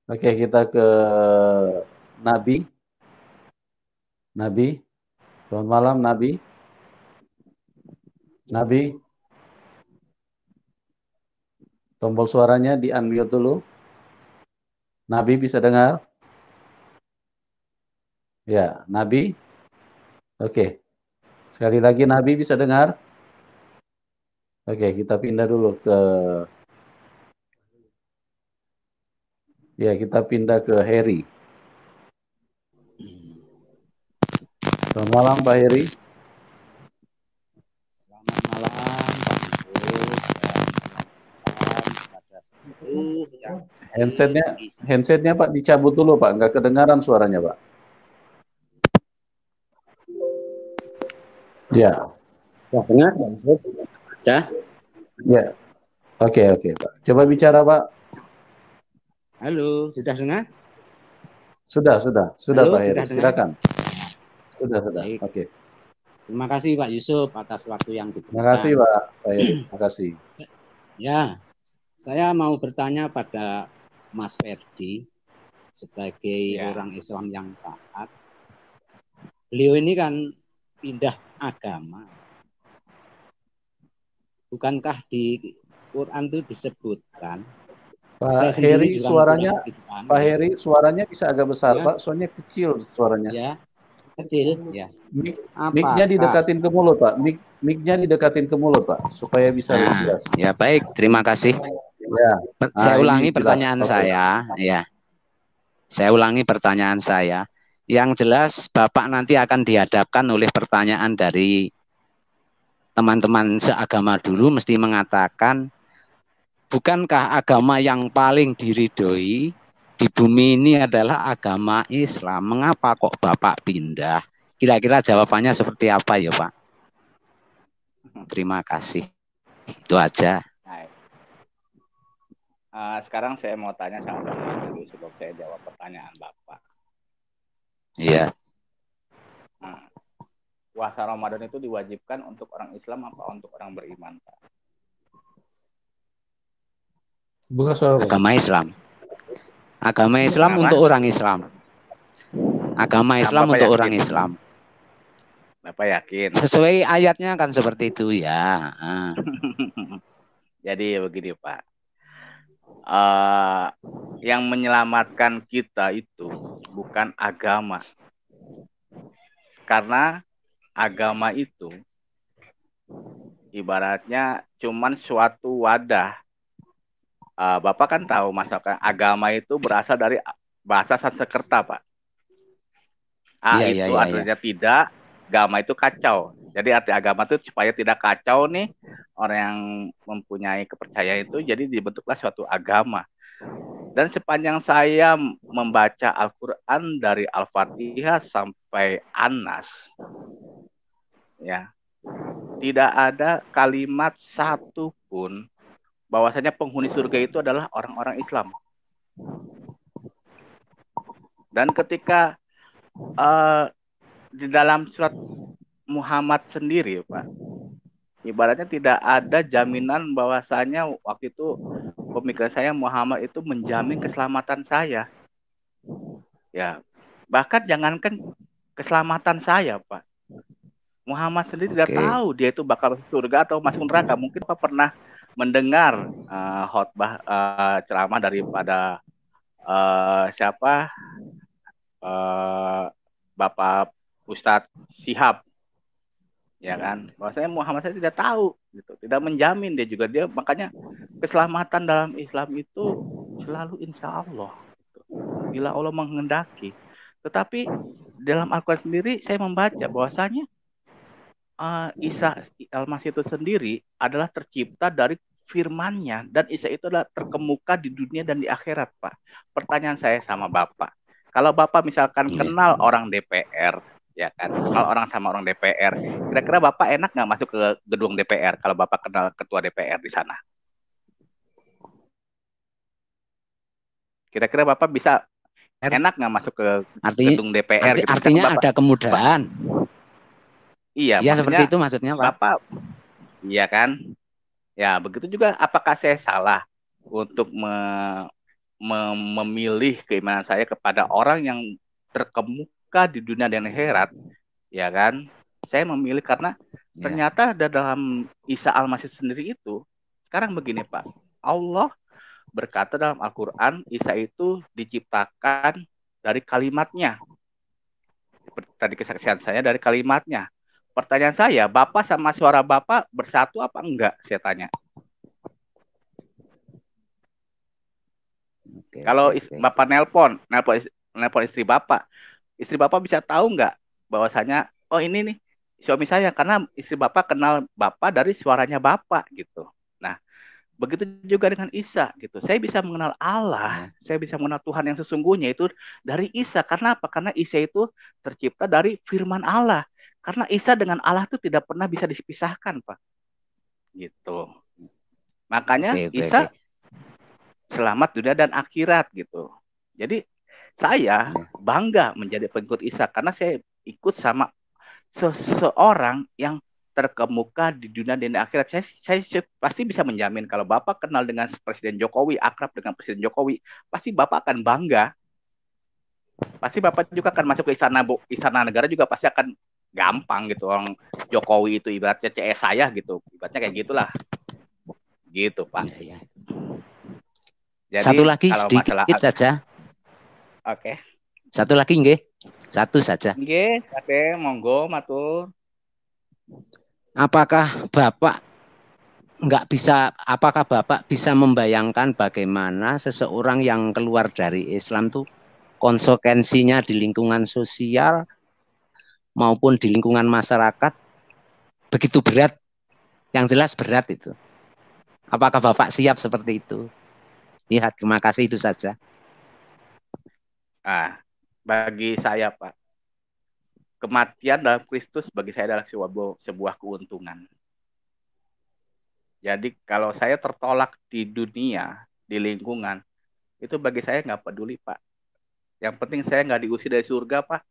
Oke, kita ke Nabi. Nabi, selamat malam Nabi. Nabi, tombol suaranya di unmute dulu. Nabi bisa dengar? Ya, Nabi. Oke, sekali lagi Nabi bisa dengar? Oke, kita pindah dulu kita pindah ke Heri. Selamat malam Pak Heri. Selamat malam Pak Yusuf dan kepada seluruh yang hadir Handsetnya, di sini. handsetnya Pak dicabut dulu Pak, nggak kedengaran suaranya Pak. Ya, Sudah dengar Pak Yusuf? Sudah? ya. Oke, oke Pak. Coba bicara Pak. Halo, sudah dengar? Sudah Halo, Pak Heri. sudah dengar? Silakan. Sudah. Baik. Oke. Terima kasih Pak Yusuf atas waktu yang Terima kasih diberikan. Pak Heri. Terima kasih. Ya, saya mau bertanya pada Mas Ferdi sebagai orang Islam yang taat. Beliau ini kan pindah agama. Bukankah di Quran itu disebutkan? Saya Pak sendiri Heri juga kurang suaranya, begitu paham Pak ya. Heri suaranya bisa agak besar Ya, Pak, soalnya kecil suaranya. ya, kecil ya. Mic-nya Apakah didekatin ke mulut Pak, mic-nya didekatin ke mulut Pak, supaya bisa lebih Nah, jelas. ya baik, terima kasih. Ya, Saya ini ulangi jelas. pertanyaan Oke. saya, ya. Saya ulangi pertanyaan saya. Yang jelas Bapak nanti akan dihadapkan oleh pertanyaan dari teman-teman seagama dulu mesti mengatakan, bukankah agama yang paling diridhoi di bumi ini adalah agama Islam? Mengapa kok Bapak pindah? Kira-kira jawabannya seperti apa ya, Pak? Terima kasih. Itu aja. Sekarang saya mau tanya sama Bapak dulu sebelum saya jawab pertanyaan Bapak. Iya. Puasa Ramadan itu diwajibkan untuk orang Islam apa untuk orang beriman, Pak? Buka suara Pak. Agama Islam. Agama Islam untuk orang Islam. Agama Islam untuk yakin? orang Islam. Bapak yakin? Sesuai ayatnya kan seperti itu ya. Jadi begini Pak. Yang menyelamatkan kita itu bukan agama. Karena agama itu ibaratnya cuman suatu wadah. Bapak kan tahu masakan agama itu berasal dari bahasa Sanskerta, Pak. Itu artinya tidak, agama itu kacau. Jadi arti agama itu supaya tidak kacau nih orang yang mempunyai kepercayaan itu, jadi dibentuklah suatu agama. Dan sepanjang saya membaca Al-Quran dari Al-Fatihah sampai An-Nas, ya, tidak ada kalimat satu pun bahwasanya penghuni surga itu adalah orang-orang Islam. Dan ketika di dalam surat Muhammad sendiri, Pak, ibaratnya tidak ada jaminan bahwasanya waktu itu pemikiran saya Muhammad itu menjamin keselamatan saya. Ya, bahkan jangankan keselamatan saya, Pak. Muhammad sendiri tidak tahu dia itu bakal masuk surga atau masuk neraka. Mungkin Pak pernah mendengar khotbah ceramah daripada siapa Bapak Ustadz Syihab, ya kan? Bahwasanya Muhammad saya tidak tahu, gitu, tidak menjamin dia juga dia makanya keselamatan dalam Islam itu selalu insya Allah, gitu, bila Allah menghendaki. Tetapi dalam Al-Quran sendiri saya membaca bahwasanya Isa Al-Masih itu sendiri adalah tercipta dari firman-Nya dan Isa itu adalah terkemuka di dunia dan di akhirat, Pak. Pertanyaan saya sama Bapak, kalau Bapak misalkan kenal orang DPR, ya kan, kenal orang sama orang DPR, kira-kira Bapak enak nggak masuk ke gedung DPR kalau Bapak kenal ketua DPR di sana? Kira-kira Bapak bisa enak nggak masuk ke gedung DPR gitu? Artinya Bapak, ada kemudahan. Iya, ya seperti itu maksudnya, Pak. Bapak, iya kan? Ya, begitu juga apakah saya salah untuk memilih keimanan saya kepada orang yang terkemuka di dunia dan akhirat, ya kan? Saya memilih karena ternyata ada dalam Isa Al-Masih sendiri itu. Sekarang begini Pak, Allah berkata dalam Al-Quran, Isa itu diciptakan dari kalimatnya. Tadi kesaksian saya dari kalimatnya. Pertanyaan saya, Bapak sama suara Bapak bersatu apa enggak? Saya tanya. Kalau Bapak nelpon istri Bapak bisa tahu nggak bahwasanya oh ini nih suami saya, karena istri Bapak kenal Bapak dari suaranya Bapak gitu. Nah, begitu juga dengan Isa gitu. Saya bisa mengenal Allah, saya bisa mengenal Tuhan yang sesungguhnya itu dari Isa. Karena apa? Karena Isa itu tercipta dari firman Allah. Karena Isa dengan Allah itu tidak pernah bisa dipisahkan, Pak. Gitu. Makanya Isa selamat dunia dan akhirat gitu. Jadi saya bangga menjadi pengikut Isa karena saya ikut sama seseorang yang terkemuka di dunia dan akhirat. Saya pasti bisa menjamin kalau Bapak kenal dengan Presiden Jokowi, akrab dengan Presiden Jokowi, pasti Bapak akan bangga. Pasti Bapak juga akan masuk ke istana negara juga pasti akan gampang gitu. Orang Jokowi itu ibaratnya CS saya gitu. Ibaratnya kayak gitulah. Gitu, Pak. Ya. Jadi, satu lagi sedikit saja. Oke. Satu lagi nggih. Satu saja. Nggih, Kade, monggo matur. Apakah Bapak bisa membayangkan bagaimana seseorang yang keluar dari Islam tuh konsekuensinya di lingkungan sosial maupun di lingkungan masyarakat begitu berat, yang jelas berat itu. Apakah Bapak siap seperti itu? Ya, terima kasih, itu saja. Bagi saya Pak, kematian dalam Kristus bagi saya adalah sebuah keuntungan. Jadi kalau saya tertolak di dunia, di lingkungan, itu bagi saya nggak peduli Pak. Yang penting saya nggak diusir dari surga Pak.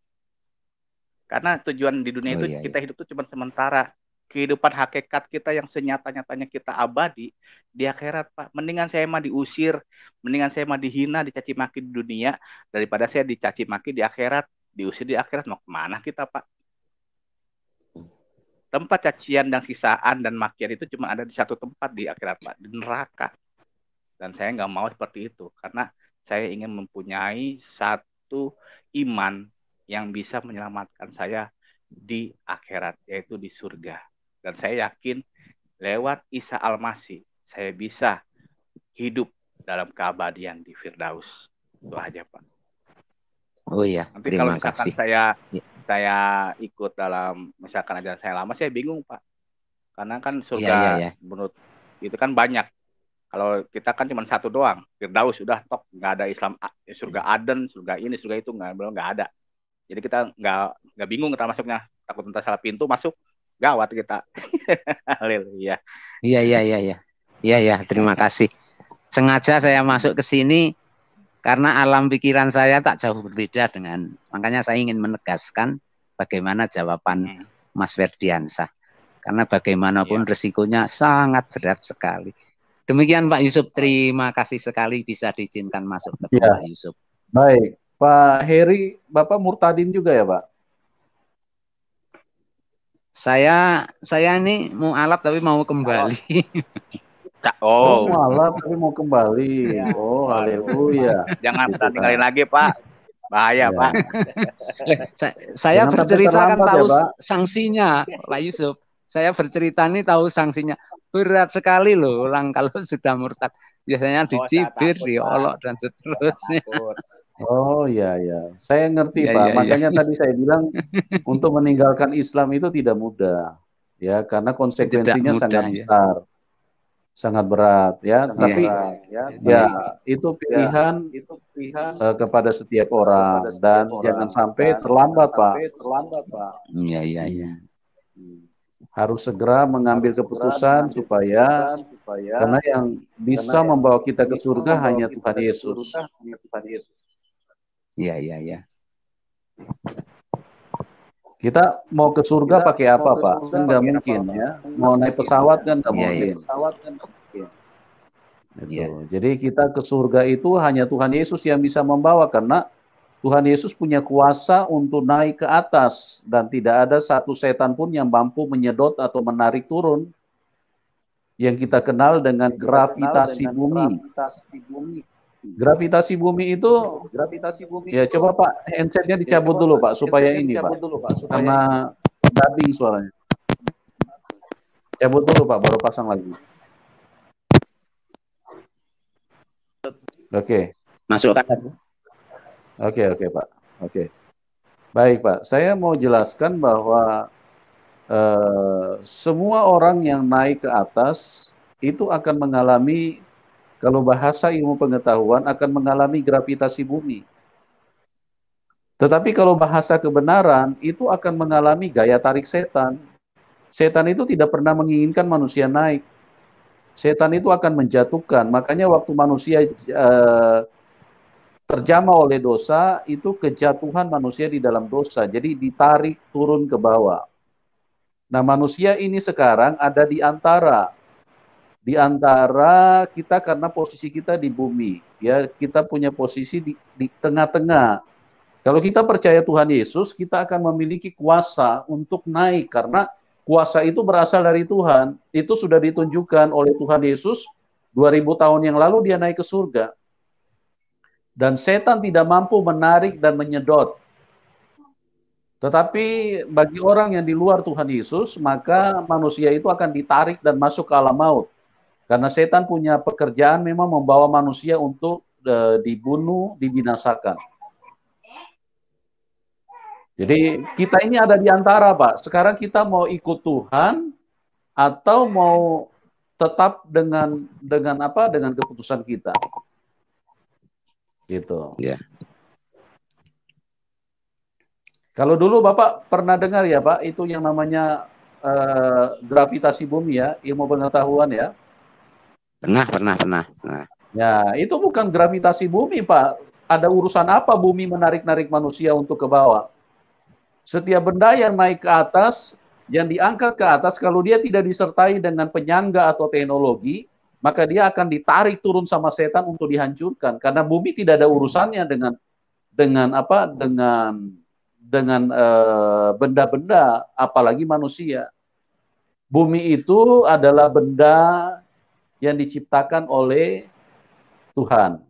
Karena tujuan di dunia kita hidup itu cuma sementara. Kehidupan hakikat kita yang senyata-nyatanya kita abadi di akhirat Pak. Mendingan saya mah diusir, mendingan saya mah dihina, dicaci maki di dunia daripada saya dicaci maki di akhirat, diusir di akhirat. Mau kemana kita Pak? Tempat cacian dan sisaan dan makian itu cuma ada di satu tempat di akhirat Pak, di neraka. Dan saya nggak mau seperti itu karena saya ingin mempunyai satu iman yang bisa menyelamatkan saya di akhirat, yaitu di surga. Dan saya yakin lewat Isa Al-Masih saya bisa hidup dalam keabadian di Firdaus. Itu aja Pak. Oh iya, nanti kalau misalkan saya ikut dalam misalkan ajaran saya lama, saya bingung Pak. Karena kan surga menurut itu kan banyak. Kalau kita kan cuma satu doang, Firdaus sudah tok, nggak ada Islam, surga Aden, surga ini, surga itu nggak ada. Jadi kita nggak bingung kita masuknya, takut entah salah pintu masuk, gawat kita. Haleluya. Iya, terima kasih. Sengaja saya masuk ke sini karena alam pikiran saya tak jauh berbeda makanya saya ingin menegaskan bagaimana jawaban Mas Ferdiansah. Karena bagaimanapun resikonya sangat berat sekali. Demikian Pak Yusuf, terima kasih sekali bisa diizinkan masuk ke Pak Yusuf. Baik, Pak Heri, Bapak murtadin juga ya Pak? Saya ini mau alap tapi mau kembali. Oh, malah tapi mau kembali. Oh, haleluya. Jangan tinggalin lagi, Pak. Bahaya, Pak. Saya bercerita kan tahu sanksinya, Pak Yusuf. Saya bercerita ini tahu sanksinya. Berat sekali loh orang kalau sudah murtad. Biasanya dicibir, diolok dan seterusnya. Oh iya. Saya ngerti Pak. Makanya tadi saya bilang untuk meninggalkan Islam itu tidak mudah. Ya, karena konsekuensinya sangat besar. Sangat berat ya, tapi itu pilihan kepada setiap orang dan jangan sampai terlambat Pak. Iya. Harus segera mengambil keputusan supaya karena yang bisa membawa kita ke surga hanya Tuhan Yesus. Iya. Kita mau ke surga pakai apa Pak? Enggak mungkin ya. Mau naik pesawat kan enggak mungkin. Itu. Jadi kita ke surga itu hanya Tuhan Yesus yang bisa membawa, karena Tuhan Yesus punya kuasa untuk naik ke atas dan tidak ada satu setan pun yang mampu menyedot atau menarik turun, yang kita kenal dengan gravitasi bumi. Gravitasi bumi itu, ya coba Pak, handsetnya dicabut dulu Pak, supaya ini Pak, karena dubbing suaranya. Cabut dulu Pak, baru pasang lagi. Oke. Masukkan. Oke Pak. Oke. Baik Pak, saya mau jelaskan bahwa semua orang yang naik ke atas itu akan mengalami, kalau bahasa ilmu pengetahuan, akan mengalami gravitasi bumi. Tetapi kalau bahasa kebenaran, itu akan mengalami gaya tarik setan. Setan itu tidak pernah menginginkan manusia naik. Setan itu akan menjatuhkan. Makanya waktu manusia terjamah oleh dosa, itu kejatuhan manusia di dalam dosa. Jadi ditarik turun ke bawah. Nah, manusia ini sekarang ada di antara kita, karena posisi kita di bumi. Ya, kita punya posisi di tengah-tengah. Kalau kita percaya Tuhan Yesus, kita akan memiliki kuasa untuk naik, karena kuasa itu berasal dari Tuhan. Itu sudah ditunjukkan oleh Tuhan Yesus 2000 tahun yang lalu, dia naik ke surga. Dan setan tidak mampu menarik dan menyedot. Tetapi bagi orang yang di luar Tuhan Yesus, maka manusia itu akan ditarik dan masuk ke alam maut. Karena setan punya pekerjaan memang membawa manusia untuk dibunuh, dibinasakan. Jadi kita ini ada di antara, Pak. Sekarang kita mau ikut Tuhan atau mau tetap dengan apa? Dengan keputusan kita. Gitu. Ya. Kalau dulu Bapak pernah dengar ya, Pak, itu yang namanya gravitasi bumi ya, ilmu pengetahuan ya. Pernah. Nah. Ya, itu bukan gravitasi bumi, Pak. Ada urusan apa bumi menarik-narik manusia untuk ke bawah? Setiap benda yang naik ke atas, yang diangkat ke atas, kalau dia tidak disertai dengan penyangga atau teknologi, maka dia akan ditarik turun sama setan untuk dihancurkan. Karena bumi tidak ada urusannya dengan apa? Dengan benda-benda, apalagi manusia. Bumi itu adalah benda yang diciptakan oleh Tuhan.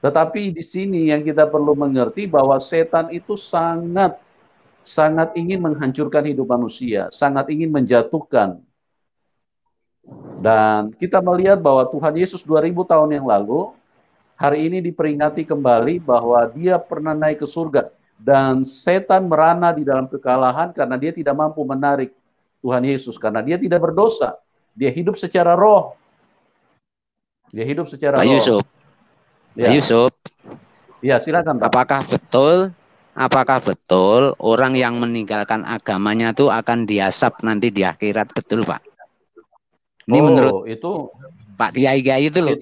Tetapi di sini yang kita perlu mengerti bahwa setan itu sangat ingin menghancurkan hidup manusia, sangat ingin menjatuhkan. Dan kita melihat bahwa Tuhan Yesus 2000 tahun yang lalu, hari ini diperingati kembali bahwa dia pernah naik ke surga. Dan setan merana di dalam kekalahan karena dia tidak mampu menarik Tuhan Yesus. Karena dia tidak berdosa. Dia hidup secara roh. Dia hidup secara roh. Yusuf. Ya. Yusuf. Ya, silakan Pak. Apakah betul orang yang meninggalkan agamanya itu akan diasap nanti di akhirat, betul Pak? Ini menurut itu Pak Kiai itu loh.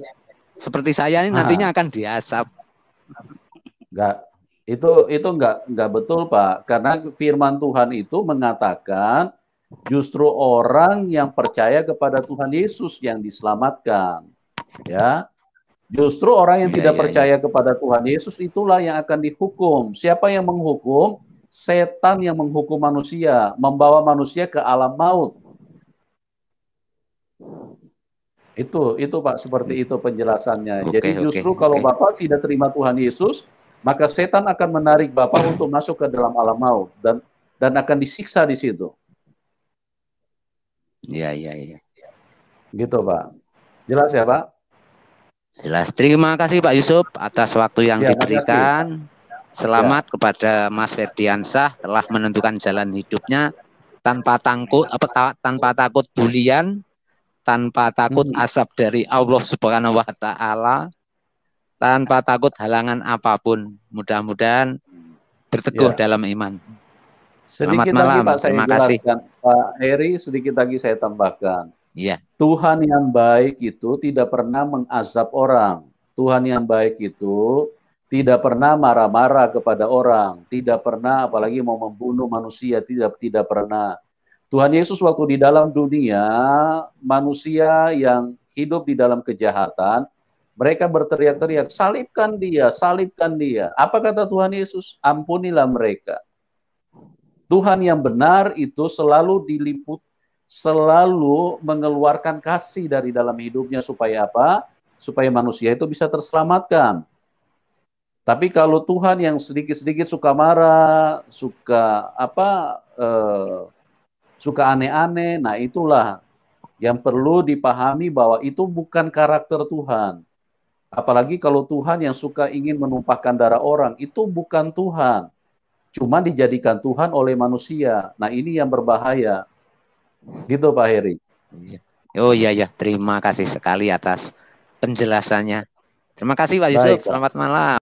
Seperti saya ini nantinya akan diasap. Enggak, itu enggak betul Pak. Karena firman Tuhan itu mengatakan justru orang yang percaya kepada Tuhan Yesus yang diselamatkan. Ya. Justru orang yang tidak percaya kepada Tuhan Yesus itulah yang akan dihukum. Siapa yang menghukum? Setan yang menghukum manusia, membawa manusia ke alam maut. Itu Pak, seperti itu penjelasannya. Jadi justru kalau Bapak tidak terima Tuhan Yesus, maka setan akan menarik Bapak untuk masuk ke dalam alam maut dan akan disiksa di situ. Iya. Gitu Pak. Jelas ya Pak? Jelas. Terima kasih Pak Yusuf atas waktu yang diberikan. Selamat kepada Mas Ferdiansyah telah menentukan jalan hidupnya tanpa takut bulian, tanpa takut asap dari Allah Subhanahu wa Ta'ala, tanpa takut halangan apapun. Mudah-mudahan berteguh dalam iman. Selamat malam. Pak, terima kasih. Pak Heri, sedikit lagi saya tambahkan. Iya. Tuhan yang baik itu tidak pernah mengazab orang. Tuhan yang baik itu tidak pernah marah-marah kepada orang, tidak pernah apalagi mau membunuh manusia, tidak pernah. Tuhan Yesus waktu di dalam dunia, manusia yang hidup di dalam kejahatan, Mereka berteriak-teriak, salibkan dia, salibkan dia. Apa kata Tuhan Yesus? Ampunilah mereka. Tuhan yang benar itu selalu diliput, selalu mengeluarkan kasih dari dalam hidupnya supaya apa? Supaya manusia itu bisa terselamatkan. Tapi kalau Tuhan yang sedikit-sedikit suka marah, suka suka aneh-aneh, nah itulah yang perlu dipahami bahwa itu bukan karakter Tuhan. Apalagi kalau Tuhan yang suka ingin menumpahkan darah orang, itu bukan Tuhan. Cuma dijadikan Tuhan oleh manusia. Nah ini yang berbahaya. Gitu Pak Heri. Oh iya ya, terima kasih sekali atas penjelasannya. Terima kasih Pak Yusuf, selamat malam.